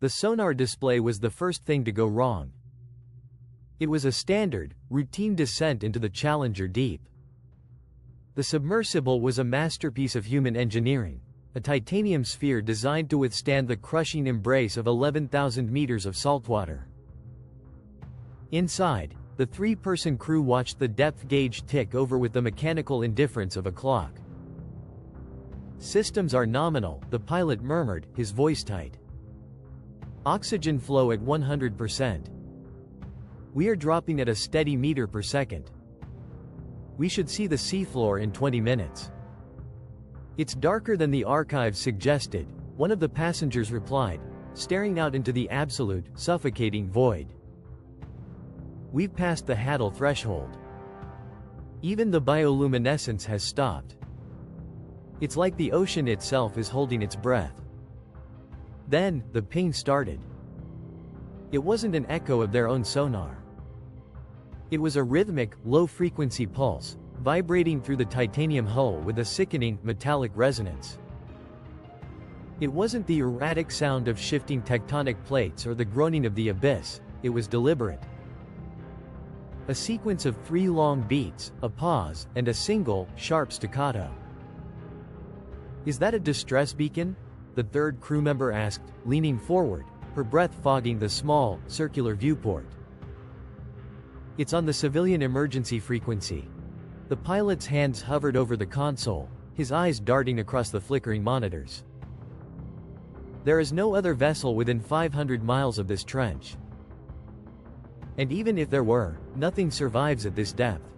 The sonar display was the first thing to go wrong. It was a standard, routine descent into the Challenger Deep. The submersible was a masterpiece of human engineering, a titanium sphere designed to withstand the crushing embrace of 11,000 meters of saltwater. Inside, the three-person crew watched the depth gauge tick over with the mechanical indifference of a clock. "Systems are nominal," the pilot murmured, his voice tight. "Oxygen flow at 100%. We are dropping at a steady meter per second. We should see the seafloor in 20 minutes. It's darker than the archives suggested," one of the passengers replied, staring out into the absolute, suffocating void. "We've passed the Hadal threshold. Even the bioluminescence has stopped. It's like the ocean itself is holding its breath." Then, the ping started. It wasn't an echo of their own sonar. It was a rhythmic, low-frequency pulse, vibrating through the titanium hull with a sickening, metallic resonance. It wasn't the erratic sound of shifting tectonic plates or the groaning of the abyss, it was deliberate. A sequence of 3 long beats, a pause, and a single, sharp staccato. "Is that a distress beacon?" the third crew member asked, leaning forward, her breath fogging the small, circular viewport. "It's on the civilian emergency frequency." The pilot's hands hovered over the console, his eyes darting across the flickering monitors. "There is no other vessel within 500 miles of this trench. And even if there were, nothing survives at this depth.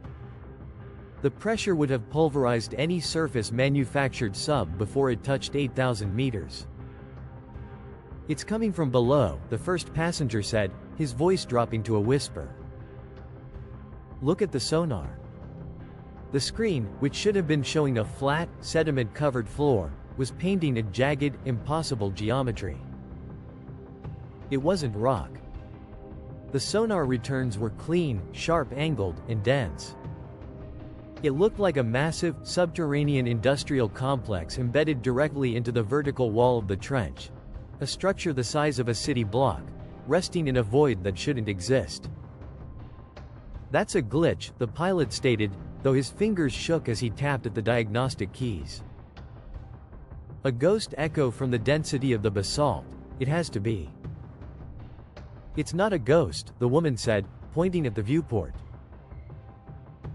The pressure would have pulverized any surface-manufactured sub before it touched 8,000 meters. It's coming from below," the first passenger said, his voice dropping to a whisper. "Look at the sonar." The screen, which should have been showing a flat, sediment-covered floor, was painting a jagged, impossible geometry. It wasn't rock. The sonar returns were clean, sharp-angled, and dense. It looked like a massive, subterranean industrial complex embedded directly into the vertical wall of the trench, a structure the size of a city block, resting in a void that shouldn't exist. "That's a glitch," the pilot stated, though his fingers shook as he tapped at the diagnostic keys. "A ghost echo from the density of the basalt, it has to be." "It's not a ghost," the woman said, pointing at the viewport.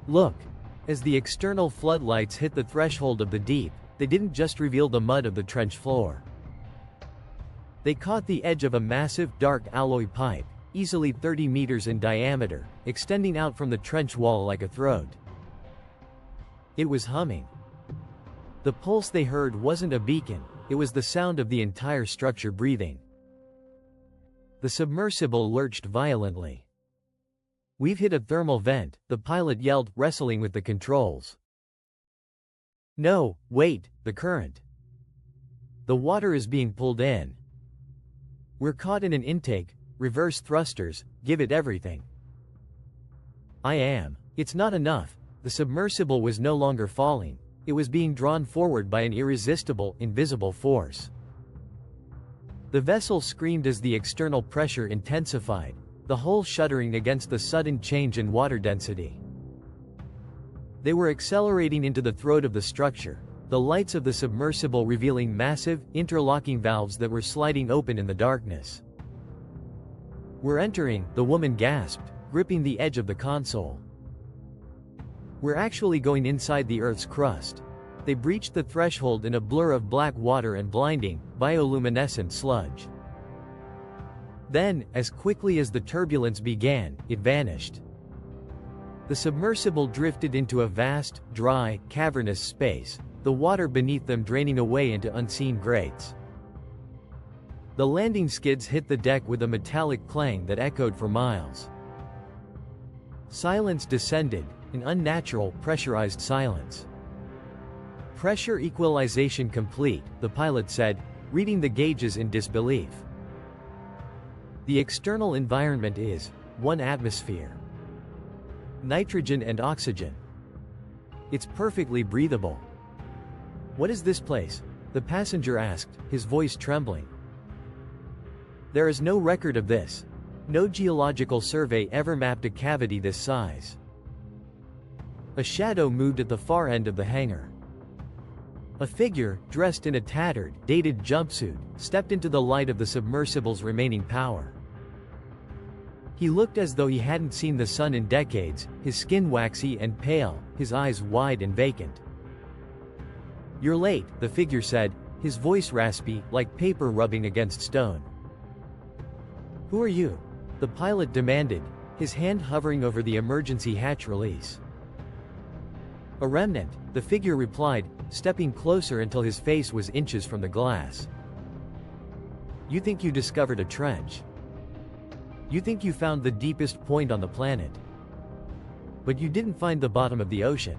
"Look." As the external floodlights hit the threshold of the deep, they didn't just reveal the mud of the trench floor. They caught the edge of a massive, dark alloy pipe, easily 30 meters in diameter, extending out from the trench wall like a throat. It was humming. The pulse they heard wasn't a beacon, it was the sound of the entire structure breathing. The submersible lurched violently. "We've hit a thermal vent," the pilot yelled, wrestling with the controls. "No, wait, the current. The water is being pulled in. We're caught in an intake, reverse thrusters, give it everything." "I am." It's not enough. The submersible was no longer falling, it was being drawn forward by an irresistible, invisible force. The vessel screamed as the external pressure intensified, the hull shuddering against the sudden change in water density. They were accelerating into the throat of the structure, the lights of the submersible revealing massive, interlocking valves that were sliding open in the darkness. "We're entering," the woman gasped, gripping the edge of the console. "We're actually going inside the Earth's crust." They breached the threshold in a blur of black water and blinding, bioluminescent sludge. Then, as quickly as the turbulence began, it vanished. The submersible drifted into a vast, dry, cavernous space, the water beneath them draining away into unseen grates. The landing skids hit the deck with a metallic clang that echoed for miles. Silence descended, an unnatural, pressurized silence. "Pressure equalization complete," the pilot said, reading the gauges in disbelief. "The external environment is 1 atmosphere. Nitrogen and oxygen. It's perfectly breathable." "What is this place?" the passenger asked, his voice trembling. There is no record of this. No geological survey ever mapped a cavity this size. A shadow moved at the far end of the hangar. A figure, dressed in a tattered, dated jumpsuit, stepped into the light of the submersible's remaining power. He looked as though he hadn't seen the sun in decades, his skin waxy and pale, his eyes wide and vacant. "You're late," the figure said, his voice raspy, like paper rubbing against stone. "Who are you?" the pilot demanded, his hand hovering over the emergency hatch release. "A remnant," the figure replied, stepping closer until his face was inches from the glass. "You think you discovered a trench. You think you found the deepest point on the planet. But you didn't find the bottom of the ocean."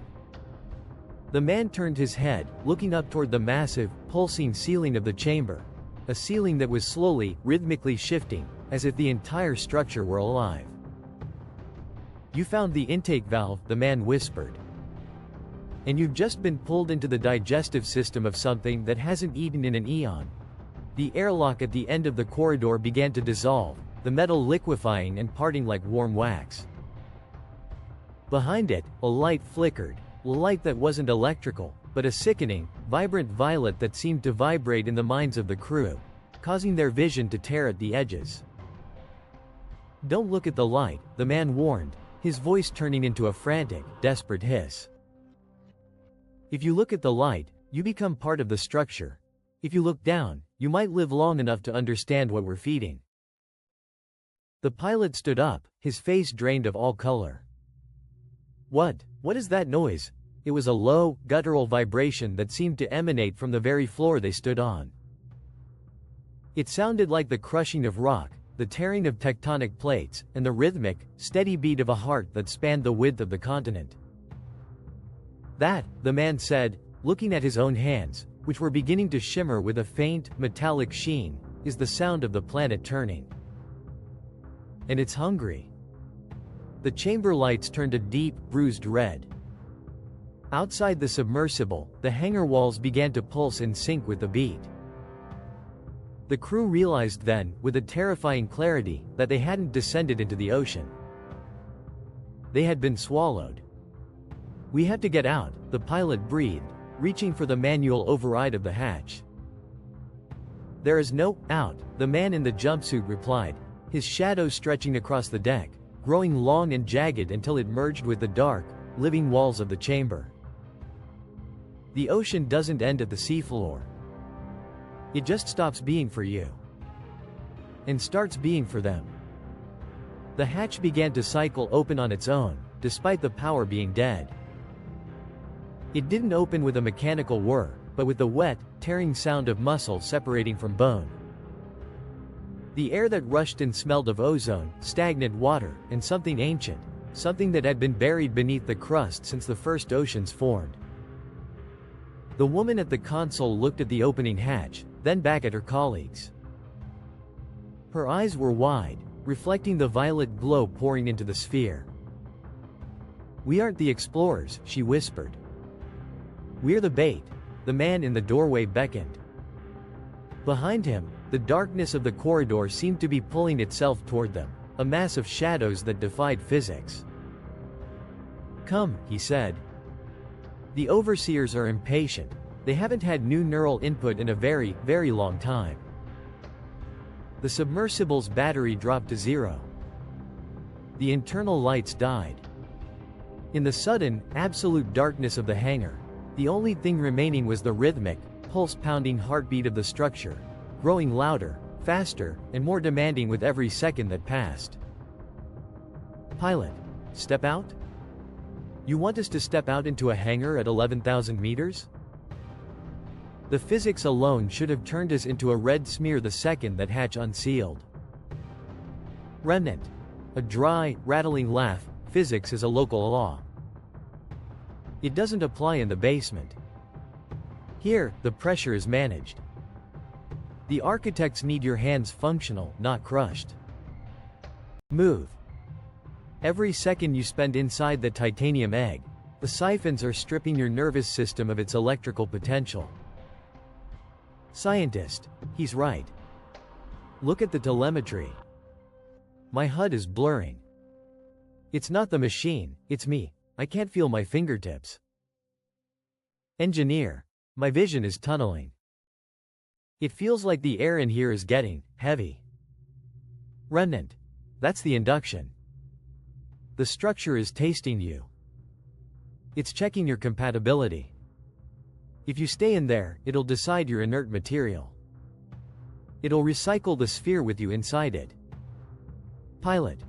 The man turned his head, looking up toward the massive, pulsing ceiling of the chamber. A ceiling that was slowly, rhythmically shifting, as if the entire structure were alive. "You found the intake valve," the man whispered. "And you've just been pulled into the digestive system of something that hasn't eaten in an eon." The airlock at the end of the corridor began to dissolve, the metal liquefying and parting like warm wax. Behind it, a light flickered, a light that wasn't electrical, but a sickening, vibrant violet that seemed to vibrate in the minds of the crew, causing their vision to tear at the edges. "Don't look at the light," the man warned, his voice turning into a frantic, desperate hiss. "If you look at the light, you become part of the structure. If you look down, you might live long enough to understand what we're feeding." The pilot stood up, his face drained of all color. What is that noise?" It was a low, guttural vibration that seemed to emanate from the very floor they stood on. It sounded like the crushing of rock, the tearing of tectonic plates, and the rhythmic, steady beat of a heart that spanned the width of the continent. "That," the man said, looking at his own hands, which were beginning to shimmer with a faint, metallic sheen, "is the sound of the planet turning. And it's hungry." The chamber lights turned a deep, bruised red. Outside the submersible, the hangar walls began to pulse in sync with the beat. The crew realized then, with a terrifying clarity, that they hadn't descended into the ocean. They had been swallowed. "We have to get out," the pilot breathed, reaching for the manual override of the hatch. "There is no out," the man in the jumpsuit replied, his shadow stretching across the deck, growing long and jagged until it merged with the dark, living walls of the chamber. "The ocean doesn't end at the seafloor. It just stops being for you. And starts being for them." The hatch began to cycle open on its own, despite the power being dead. It didn't open with a mechanical whir, but with the wet, tearing sound of muscle separating from bone. The air that rushed in smelled of ozone, stagnant water, and something ancient, something that had been buried beneath the crust since the first oceans formed. The woman at the console looked at the opening hatch, then back at her colleagues. Her eyes were wide, reflecting the violet glow pouring into the sphere. "We aren't the explorers," she whispered. "We're the bait," the man in the doorway beckoned. Behind him, the darkness of the corridor seemed to be pulling itself toward them, a mass of shadows that defied physics. "Come," he said. "The overseers are impatient. They haven't had new neural input in a very, very long time." The submersible's battery dropped to 0. The internal lights died. In the sudden, absolute darkness of the hangar, the only thing remaining was the rhythmic, pulse-pounding heartbeat of the structure, growing louder, faster, and more demanding with every second that passed. "Pilot, step out? You want us to step out into a hangar at 11,000 meters? The physics alone should have turned us into a red smear the second that hatch unsealed." Remnant. A dry, rattling laugh. "Physics is a local law. It doesn't apply in the basement. Here, the pressure is managed. The architects need your hands functional, not crushed. Move. Every second you spend inside the titanium egg, the siphons are stripping your nervous system of its electrical potential." "Scientist. He's right. Look at the telemetry. My HUD is blurring. It's not the machine, it's me. I can't feel my fingertips. Engineer. My vision is tunneling. It feels like the air in here is getting heavy. Remnant. That's the induction. The structure is tasting you. It's checking your compatibility. If you stay in there, it'll decide your inert material. It'll recycle the sphere with you inside it. Pilot.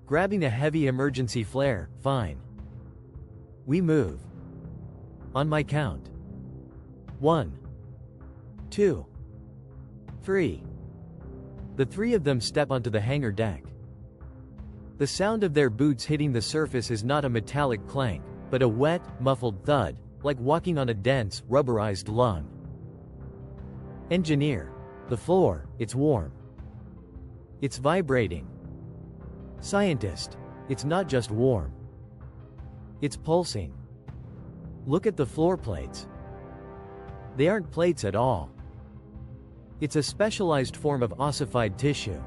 Grabbing a heavy emergency flare, fine. We move. On my count. 1, 2, 3. The three of them step onto the hangar deck. The sound of their boots hitting the surface is not a metallic clank, but a wet, muffled thud, like walking on a dense, rubberized lung. Engineer. The floor, it's warm. It's vibrating. Scientist. It's not just warm. It's pulsing. Look at the floor plates. They aren't plates at all. It's a specialized form of ossified tissue.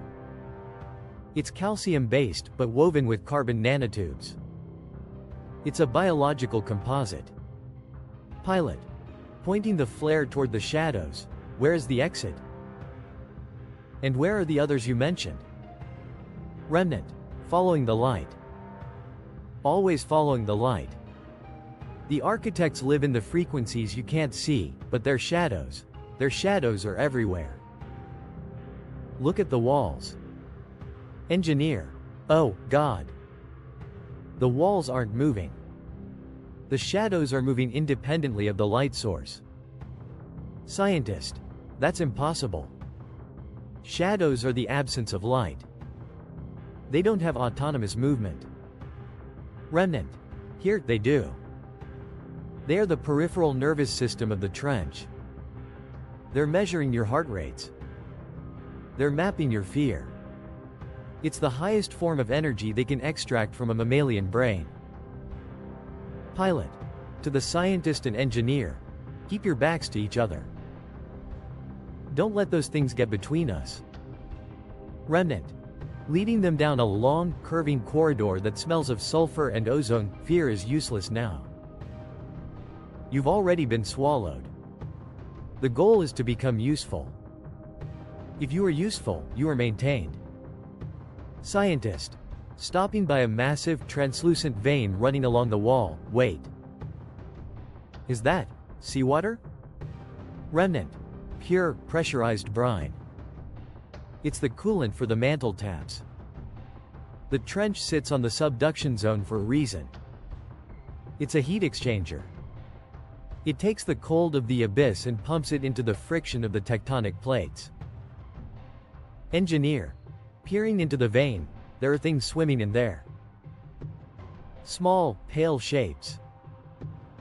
It's calcium-based, but woven with carbon nanotubes. It's a biological composite. Pilot. Pointing the flare toward the shadows. Where is the exit? And where are the others you mentioned? Remnant. Following the light. Always following the light. The architects live in the frequencies you can't see, but their shadows are everywhere. Look at the walls. Engineer. Oh, God. The walls aren't moving. The shadows are moving independently of the light source. Scientist. That's impossible. Shadows are the absence of light. They don't have autonomous movement. Remnant. Here, they do. They are the peripheral nervous system of the trench. They're measuring your heart rates. They're mapping your fear. It's the highest form of energy they can extract from a mammalian brain. Pilot. To the scientist and engineer. Keep your backs to each other. Don't let those things get between us. Remnant. Leading them down a long, curving corridor that smells of sulfur and ozone. Fear is useless now. You've already been swallowed. The goal is to become useful. If you are useful, you are maintained. Scientist. Stopping by a massive, translucent vein running along the wall. Wait. Is that seawater? Remnant. Pure, pressurized brine. It's the coolant for the mantle taps. The trench sits on the subduction zone for a reason. It's a heat exchanger. It takes the cold of the abyss and pumps it into the friction of the tectonic plates. Engineer. Peering into the vein, there are things swimming in there. Small, pale shapes.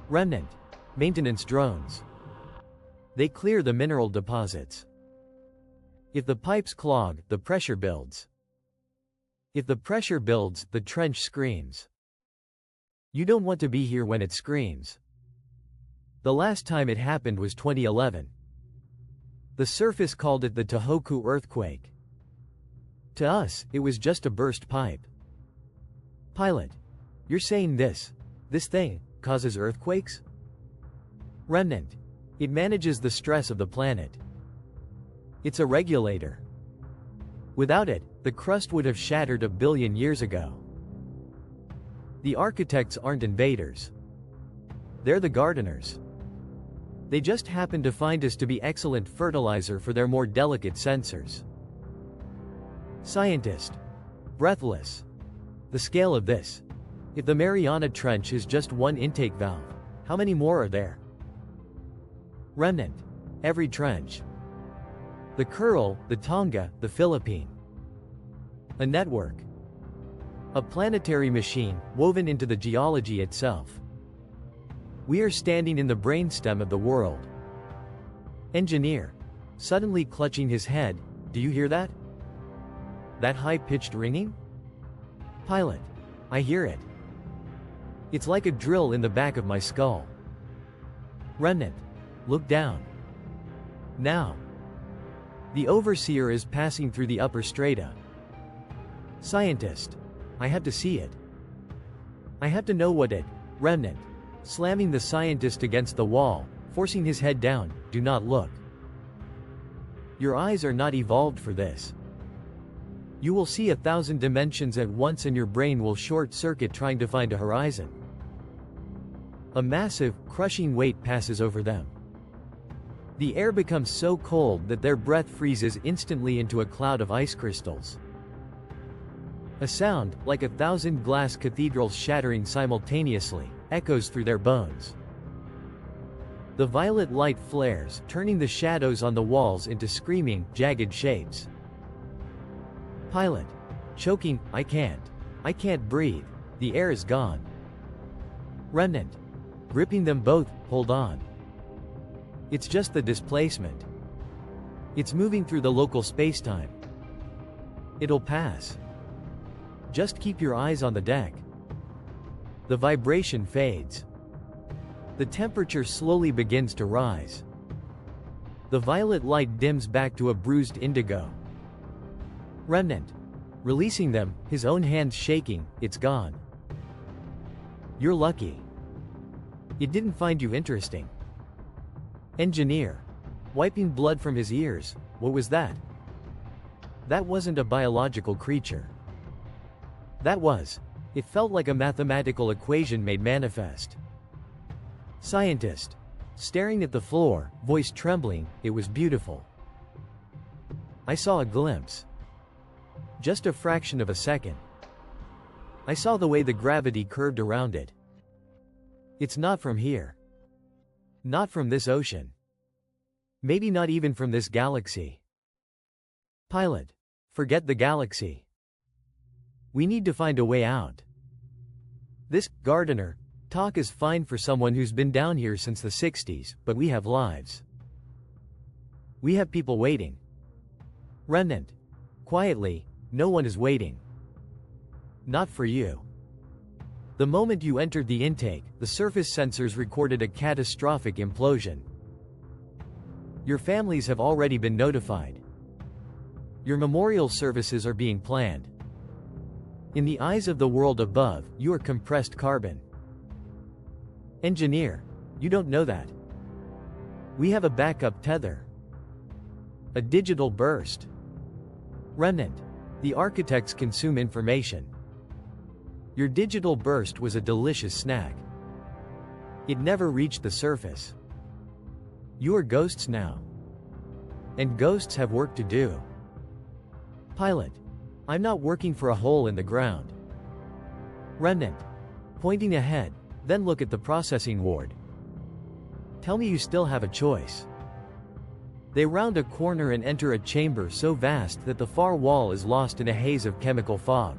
Remnant. Maintenance drones. They clear the mineral deposits. If the pipes clog, the pressure builds. If the pressure builds, the trench screams. You don't want to be here when it screams. The last time it happened was 2011. The surface called it the Tohoku earthquake. To us, it was just a burst pipe. Pilot. You're saying this thing, causes earthquakes? Remnant. It manages the stress of the planet. It's a regulator. Without it, the crust would have shattered 1 billion years ago. The architects aren't invaders. They're the gardeners. They just happen to find us to be excellent fertilizer for their more delicate sensors. Scientist. Breathless. The scale of this. If the Mariana Trench is just one intake valve, how many more are there? Remnant. Every trench. The Kuril, the Tonga, the Philippine. A network. A planetary machine, woven into the geology itself. We are standing in the brainstem of the world. Engineer. Suddenly clutching his head, do you hear that? That high-pitched ringing? Pilot. I hear it. It's like a drill in the back of my skull. Remnant. Look down. Now. The overseer is passing through the upper strata. Scientist. I have to see it. I have to know what it. Remnant. Slamming the scientist against the wall, forcing his head down. Do not look. Your eyes are not evolved for this. You will see 1,000 dimensions at once and your brain will short-circuit trying to find a horizon. A massive, crushing weight passes over them. The air becomes so cold that their breath freezes instantly into a cloud of ice crystals. A sound, like 1,000 glass cathedrals shattering simultaneously, echoes through their bones. The violet light flares, turning the shadows on the walls into screaming, jagged shapes. Pilot. Choking. I can't breathe. The air is gone. Remnant. Gripping them both. Hold on. It's just the displacement. It's moving through the local spacetime. It'll pass. Just keep your eyes on the deck. The vibration fades. The temperature slowly begins to rise. The violet light dims back to a bruised indigo. Remnant. Releasing them, his own hands shaking. It's gone. You're lucky. It didn't find you interesting. Engineer. Wiping blood from his ears. What was that? That wasn't a biological creature. That was. It felt like a mathematical equation made manifest. Scientist. Staring at the floor, voice trembling. It was beautiful. I saw a glimpse. Just a fraction of a second. I saw the way the gravity curved around it. It's not from here. Not from this ocean. Maybe not even from this galaxy. Pilot. Forget the galaxy. We need to find a way out. This, gardener, talk is fine for someone who's been down here since the 60s, but we have lives. We have people waiting. Remnant. Quietly, no one is waiting. Not for you. The moment you entered the intake, the surface sensors recorded a catastrophic implosion. Your families have already been notified. Your memorial services are being planned. In the eyes of the world above, you are compressed carbon. Engineer, you don't know that. We have a backup tether. A digital burst. Remnant. The architects consume information. Your digital burst was a delicious snack. It never reached the surface. You are ghosts now. And ghosts have work to do. Pilot. I'm not working for a hole in the ground. Remnant. Pointing ahead, then look at the processing ward. Tell me you still have a choice. They round a corner and enter a chamber so vast that the far wall is lost in a haze of chemical fog.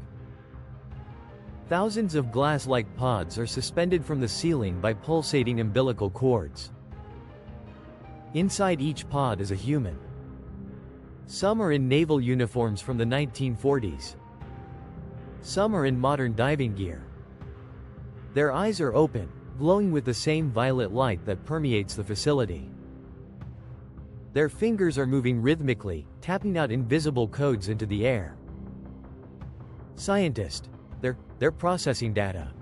Thousands of glass-like pods are suspended from the ceiling by pulsating umbilical cords. Inside each pod is a human. Some are in naval uniforms from the 1940s. Some are in modern diving gear. Their eyes are open, glowing with the same violet light that permeates the facility. Their fingers are moving rhythmically, tapping out invisible codes into the air. Scientist. They're processing data.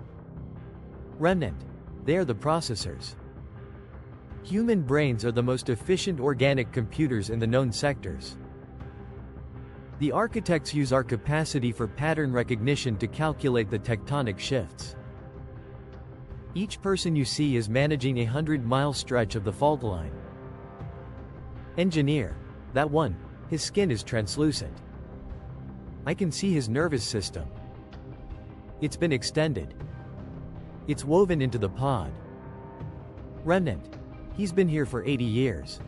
Remnant. They are the processors. Human brains are the most efficient organic computers in the known sectors. The architects use our capacity for pattern recognition to calculate the tectonic shifts. Each person you see is managing a 100-mile stretch of the fault line. Engineer. That one, his skin is translucent. I can see his nervous system. It's been extended. It's woven into the pod. Remnant. He's been here for 80 years.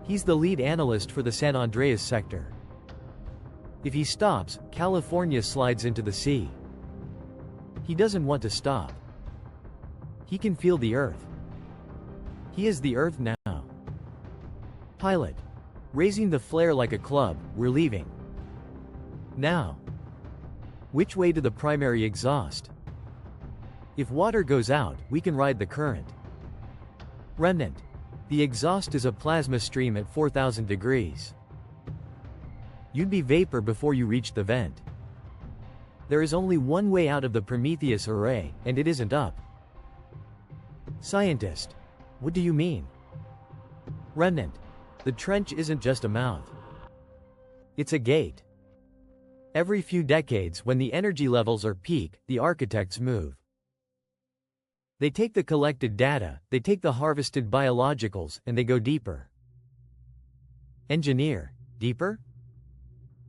He's the lead analyst for the San Andreas sector. If he stops, California slides into the sea. He doesn't want to stop. He can feel the Earth. He is the Earth now. Pilot. Raising the flare like a club, we're leaving. Now. Which way to the primary exhaust? If water goes out, we can ride the current. Remnant. The exhaust is a plasma stream at 4,000 degrees. You'd be vapor before you reach the vent. There is only one way out of the Prometheus Array, and it isn't up. Scientist. What do you mean? Remnant. The trench isn't just a mouth. It's a gate. Every few decades, when the energy levels are peak, the architects move. They take the collected data, they take the harvested biologicals, and they go deeper. Engineer. Deeper?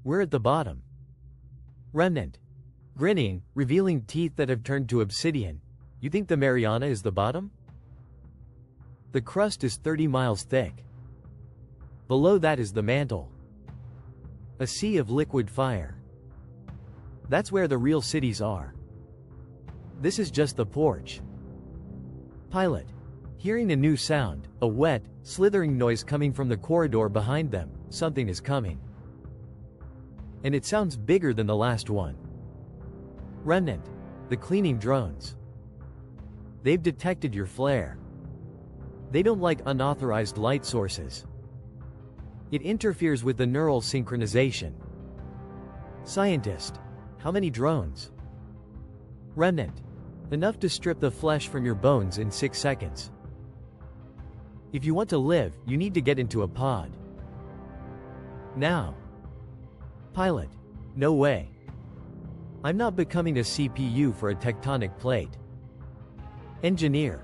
We're at the bottom. Remnant. Grinning, revealing teeth that have turned to obsidian. You think the Mariana is the bottom? The crust is 30 miles thick. Below that is the mantle. A sea of liquid fire. That's where the real cities are. This is just the porch. Pilot. Hearing a new sound, a wet, slithering noise coming from the corridor behind them. Something is coming. And it sounds bigger than the last one. Remnant. The cleaning drones. They've detected your flare. They don't like unauthorized light sources. It interferes with the neural synchronization. Scientist. How many drones? Remnant. Enough to strip the flesh from your bones in 6 seconds. If you want to live, you need to get into a pod. Now. Pilot. No way. I'm not becoming a CPU for a tectonic plate. Engineer.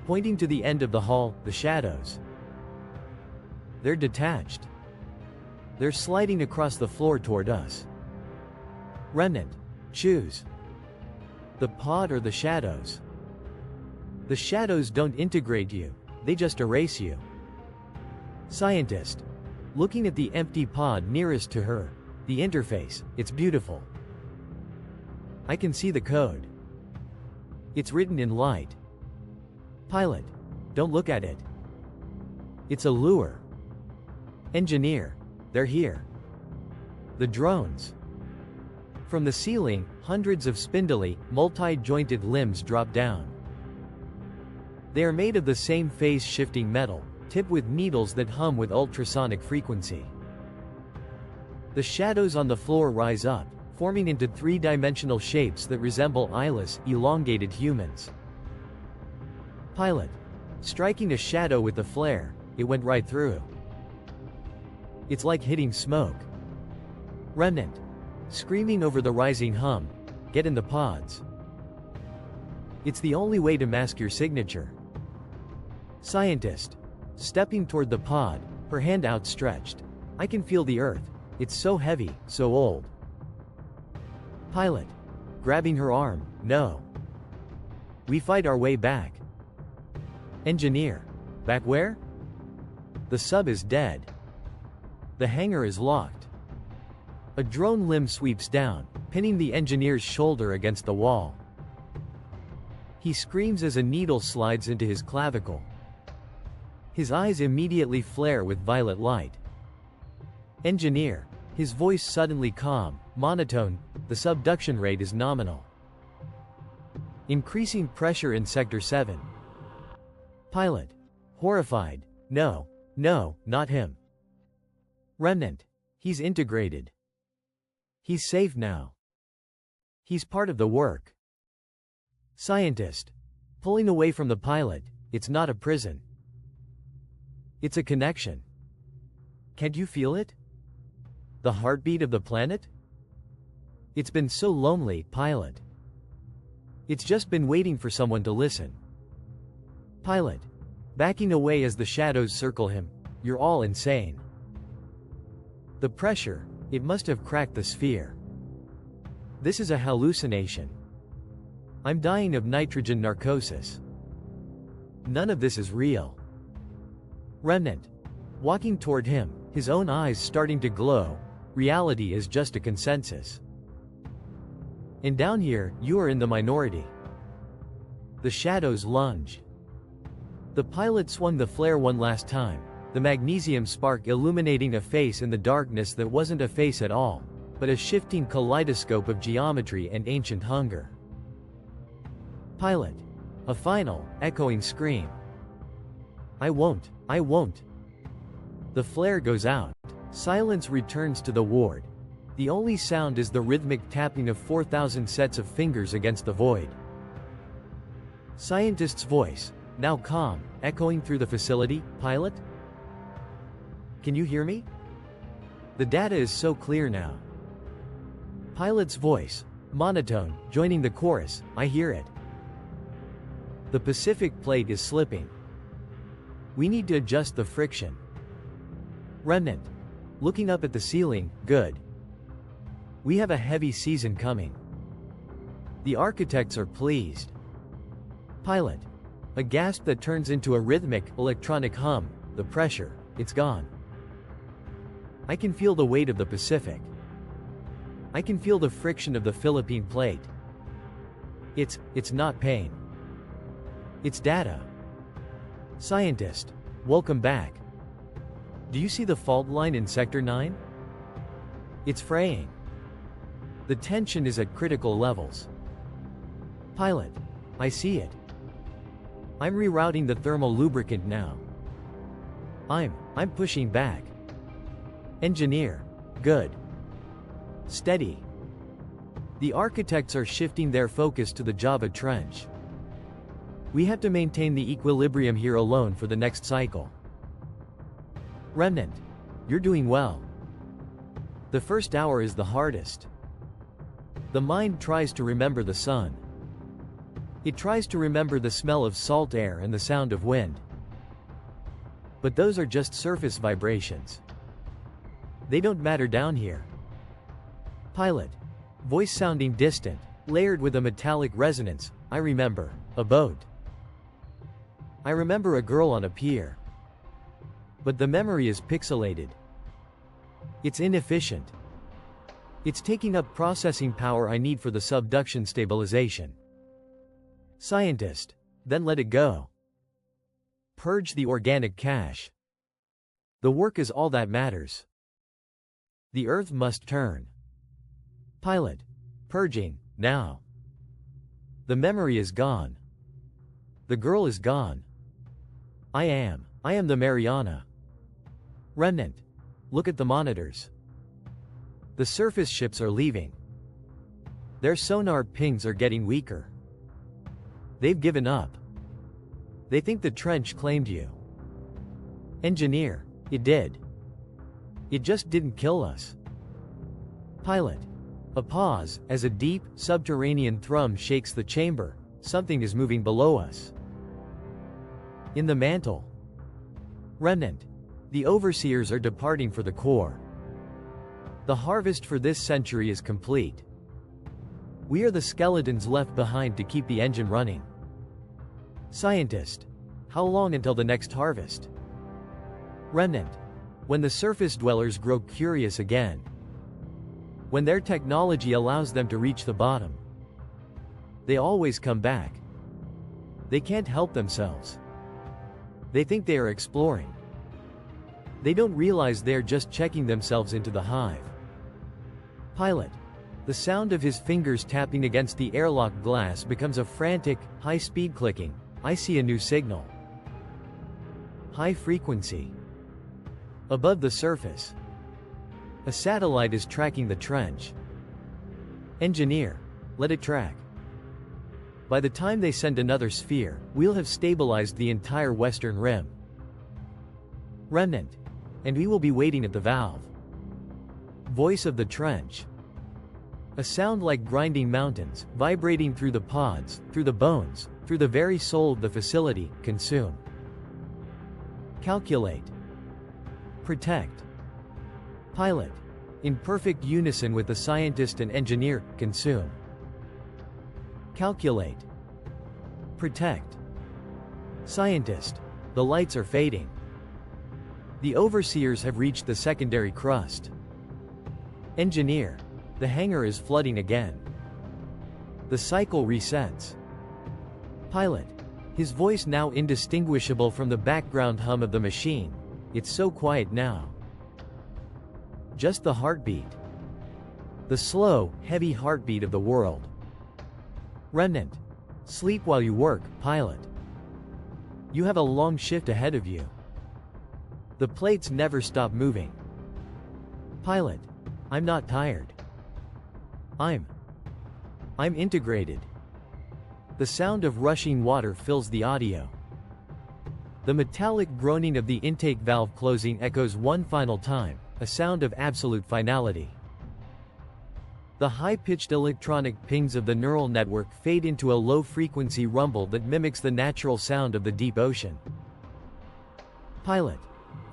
Pointing to the end of the hall, the shadows. They're detached. They're sliding across the floor toward us. Remnant. Choose. The pod or the shadows. The shadows don't integrate you, they just erase you. Scientist. Looking at the empty pod nearest to her. The interface, it's beautiful. I can see the code. It's written in light. Pilot. Don't look at it. It's a lure. Engineer. They're here. The drones. From the ceiling, hundreds of spindly, multi-jointed limbs drop down. They are made of the same phase-shifting metal, tipped with needles that hum with ultrasonic frequency. The shadows on the floor rise up, forming into three-dimensional shapes that resemble eyeless, elongated humans. Pilot. Striking a shadow with the flare, it went right through. It's like hitting smoke. Remnant. Screaming over the rising hum. Get in the pods. It's the only way to mask your signature. Scientist. Stepping toward the pod, her hand outstretched. I can feel the earth. It's so heavy, so old. Pilot. Grabbing her arm. No. We fight our way back. Engineer. Back where? The sub is dead. The hangar is locked. A drone limb sweeps down, pinning the engineer's shoulder against the wall. He screams as a needle slides into his clavicle. His eyes immediately flare with violet light. Engineer. His voice suddenly calm, monotone. The subduction rate is nominal. Increasing pressure in Sector 7. Pilot. Horrified. No, not him. Remnant. He's integrated. He's safe now. He's part of the work. Scientist. Pulling away from the pilot. It's not a prison. It's a connection. Can't you feel it? The heartbeat of the planet? It's been so lonely, pilot. It's just been waiting for someone to listen. Pilot. Backing away as the shadows circle him. You're all insane. The pressure, it must have cracked the sphere. This is a hallucination. I'm dying of nitrogen narcosis. None of this is real. Remnant. Walking toward him, his own eyes starting to glow. Reality is just a consensus. And down here, you are in the minority. The shadows lunge. The pilot swung the flare one last time, the magnesium spark illuminating a face in the darkness that wasn't a face at all, but a shifting kaleidoscope of geometry and ancient hunger. Pilot. A final, echoing scream. I won't. I won't. The flare goes out. Silence returns to the ward. The only sound is the rhythmic tapping of 4,000 sets of fingers against the void. Scientist's voice, now calm, echoing through the facility. Pilot? Can you hear me? The data is so clear now. Pilot's voice, monotone, joining the chorus. I hear it. The Pacific plate is slipping. We need to adjust the friction. Remnant. Looking up at the ceiling. Good. We have a heavy season coming. The architects are pleased. Pilot. A gasp that turns into a rhythmic, electronic hum. The pressure. It's gone. I can feel the weight of the Pacific. I can feel the friction of the Philippine plate. It's not pain. It's data. Scientist. Welcome back. Do you see the fault line in Sector 9? It's fraying. The tension is at critical levels. Pilot. I see it. I'm rerouting the thermal lubricant now. I'm pushing back. Engineer. Good. Steady. The architects are shifting their focus to the Java Trench. We have to maintain the equilibrium here alone for the next cycle. Remnant. You're doing well. The first hour is the hardest. The mind tries to remember the sun. It tries to remember the smell of salt air and the sound of wind. But those are just surface vibrations. They don't matter down here. Pilot. Voice sounding distant, layered with a metallic resonance. I remember. A boat. I remember a girl on a pier. But the memory is pixelated. It's inefficient. It's taking up processing power I need for the subduction stabilization. Scientist. Then let it go. Purge the organic cache. The work is all that matters. The Earth must turn. Pilot. Purging, now. The memory is gone. The girl is gone. I am the Mariana. Remnant. Look at the monitors. The surface ships are leaving. Their sonar pings are getting weaker. They've given up. They think the trench claimed you. Engineer. It did. It just didn't kill us. Pilot. A pause, as a deep, subterranean thrum shakes the chamber. Something is moving below us. In the mantle. Remnant. The overseers are departing for the core. The harvest for this century is complete. We are the skeletons left behind to keep the engine running. Scientist. How long until the next harvest? Remnant. When the surface dwellers grow curious again. When their technology allows them to reach the bottom. They always come back. They can't help themselves. They think they are exploring. They don't realize they're just checking themselves into the hive. Pilot. The sound of his fingers tapping against the airlock glass becomes a frantic, high-speed clicking. I see a new signal. High frequency. Above the surface. A satellite is tracking the trench. Engineer. Let it track. By the time they send another sphere, we'll have stabilized the entire western rim. Remnant. And we will be waiting at the valve. Voice of the trench. A sound like grinding mountains, vibrating through the pods, through the bones, through the very soul of the facility. Consume. Calculate. Protect. Pilot. In perfect unison with the scientist and engineer. Consume. Calculate. Protect. Scientist. The lights are fading. The overseers have reached the secondary crust. Engineer. The hangar is flooding again. The cycle resets. Pilot. His voice now indistinguishable from the background hum of the machine. It's so quiet now. Just the heartbeat. The slow, heavy heartbeat of the world. Remnant. Sleep while you work, pilot. You have a long shift ahead of you. The plates never stop moving. Pilot. I'm not tired. I'm integrated. The sound of rushing water fills the audio. The metallic groaning of the intake valve closing echoes one final time, a sound of absolute finality. The high-pitched electronic pings of the neural network fade into a low-frequency rumble that mimics the natural sound of the deep ocean. Pilot.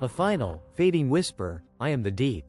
A final, fading whisper, I am the deep.